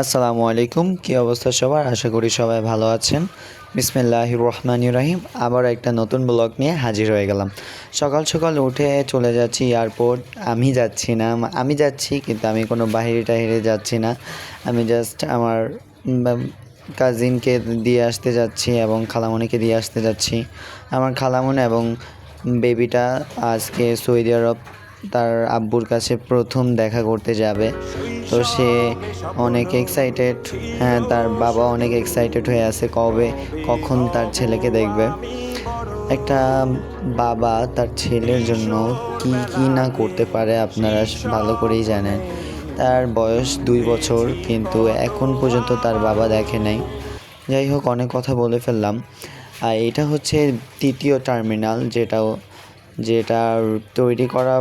আসসালামু আলাইকুম, কী অবস্থা সবার? আশা করি সবাই ভালো আছেন। বিসমিল্লাহির রহমানির রহিম। আবার একটা নতুন ব্লগ নিয়ে হাজির হয়ে গেলাম। সকাল সকাল উঠে চলে যাচ্ছি এয়ারপোর্ট। আমি যাচ্ছি না, আমি যাচ্ছি কিন্তু আমি কোনো বাহিরে টাহিরে যাচ্ছি না। আমি জাস্ট আমার কাজিনকে দিয়ে আসতে যাচ্ছি এবং খালামণিকে দিয়ে আসতে যাচ্ছি। আমার খালামণি এবং বেবিটা আজকে সৌদি আরব তার আব্বুর কাছে প্রথম দেখা করতে যাবে। তো সে অনেক এক্সাইটেড। হ্যাঁ, তার বাবা অনেক এক্সাইটেড হয়ে আছে কখন তার ছেলেকে দেখবে। একটা বাবা তার ছেলের জন্য কি কি না করতে পারে আপনারা ভালো করেই জানেন। তার বয়স 2 বছর কিন্তু এখন পর্যন্ত তার বাবা দেখে নাই। যাই হোক, অনেক কথা বলে ফেললাম। আর এটা হচ্ছে 3য় টার্মিনাল, যেটার তৈরি করা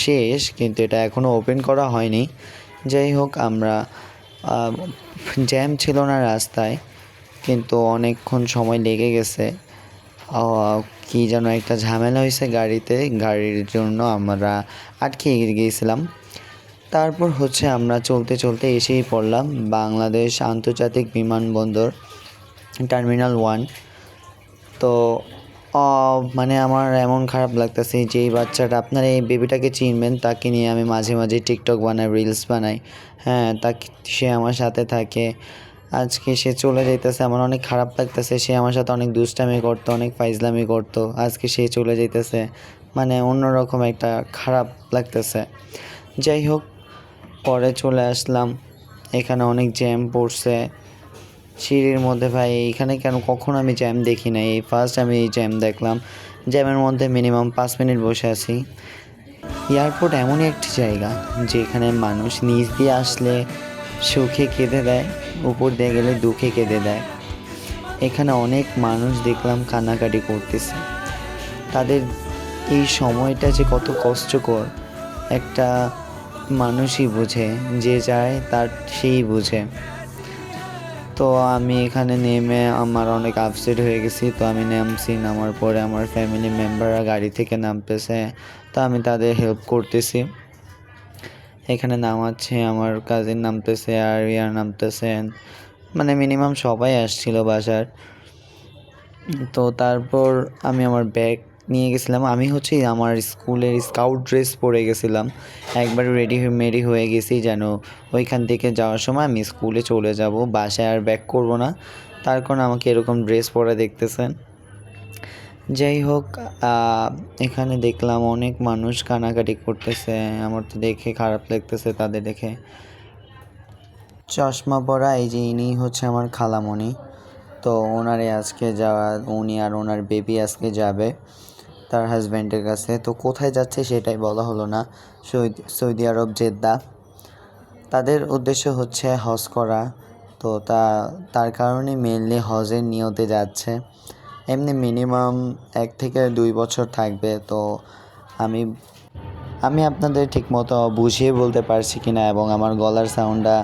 শেষ কিন্তু এটা এখনও ওপেন করা হয়নি। যাই হোক, আমরা জ্যাম ছিল না রাস্তায়, কিন্তু অনেকক্ষণ সময় লেগে গেছে। কি যেন একটা ঝামেলা হয়েছে গাড়ির জন্য আমরা আটকে গিয়েছিলাম। তারপর হচ্ছে আমরা চলতে চলতে এসেই পড়লাম বাংলাদেশ আন্তর্জাতিক বিমানবন্দর টার্মিনাল 1। তো মানে আমার এমন খারাপ লাগতেছে যে এই বাচ্চাটা, আপনারা এই বেবিটাকে চিনবেন, তাকে নিয়ে আমি মাঝে মাঝে টিকটক বানাই, রিলস বানাই। হ্যাঁ, সে আমার সাথে থাকে। আজকে সে চলে যাইতেছে, আমার অনেক খারাপ লাগতেছে। সে আমার সাথে অনেক দুষ্টামি করতো, অনেক ফাইজলামি করতো। আজকে সে চলে যাইতেছে, মানে অন্যরকম একটা খারাপ লাগতেছে। যাই হোক, পরে চলে আসলাম। এখানে অনেক জ্যাম পড়ছে সিঁড়ির মধ্যে। ভাই, এইখানে কখনো আমি জ্যাম দেখি না, এই ফার্স্ট আমি এই জ্যাম দেখলাম। জ্যামের মধ্যে মিনিমাম 5 মিনিট বসে আছি। এয়ারপোর্ট এমনই একটি জায়গা যেখানে মানুষ নিচ দিয়ে আসলে সুখে কেঁদে দেয়, উপর দিয়ে গেলে দুঃখে কেঁদে দেয়। এখানে অনেক মানুষ দেখলাম কান্নাকাটি করতেছে। তাদের এই সময়টা যে কত কষ্টকর একটা মানুষই বোঝে, যে যায় তার সেই বোঝে। তো আমি এখানে নেমে আমার অনেক আপসেট হয়ে গেছি। তো আমি নামার পরে আমার ফ্যামিলি মেম্বাররা গাড়ি থেকে নামতেছে, তো আমি তাদের হেল্প করতেছি। এখানে নামাচ্ছে, আমার কাজিন নামতেছে আর ইয়ার নামতেছেন, মানে মিনিমাম সবাই আসছিল বাসার। তো তারপর আমি আমার ব্যাগ নিয়ে গেছিলাম। আমি হচ্ছে আমার স্কুলের স্কাউট ড্রেস পরে গেছিলাম, একবার মেডি হয়ে গেছি যেন ওইখান থেকে যাওয়ার সময় আমি স্কুলে চলে যাব, বাসায় আর ব্যাক করব না। তার কারণে আমাকে এরকম ড্রেস পরে দেখতেছেন। যাই হোক, এখানে দেখলাম অনেক মানুষ কানাকাটি করতেছে। আমার তো দেখে খারাপ লাগতেছে তাদের দেখে। চশমা পরা এই যে ইনি হচ্ছে আমার খালামণি। তো ওনারে আজকে উনি আর ওনার বেবি আজকে যাবে তার হাজব্যান্ডের কাছে। তো কোথায় যাচ্ছে সেটাই বলা হলো না। সৌদি আরব জেদ্দা। তাদের উদ্দেশ্য হচ্ছে হজ করা। তো তার কারণে মেনলি হজের নিয়তে যাচ্ছে। এমনি মিনিমাম 1 থেকে 2 বছর থাকবে। তো আমি আপনাদের ঠিকমতো বুঝিয়ে বলতে পারছি কি না, এবং আমার গলার সাউন্ডটা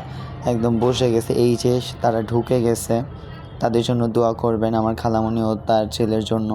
একদম বসে গেছে। এই যে তারা ঢুকে গেছে, তাদের জন্য দোয়া করবেন, আমার খালামণি ও তার ছেলের জন্য।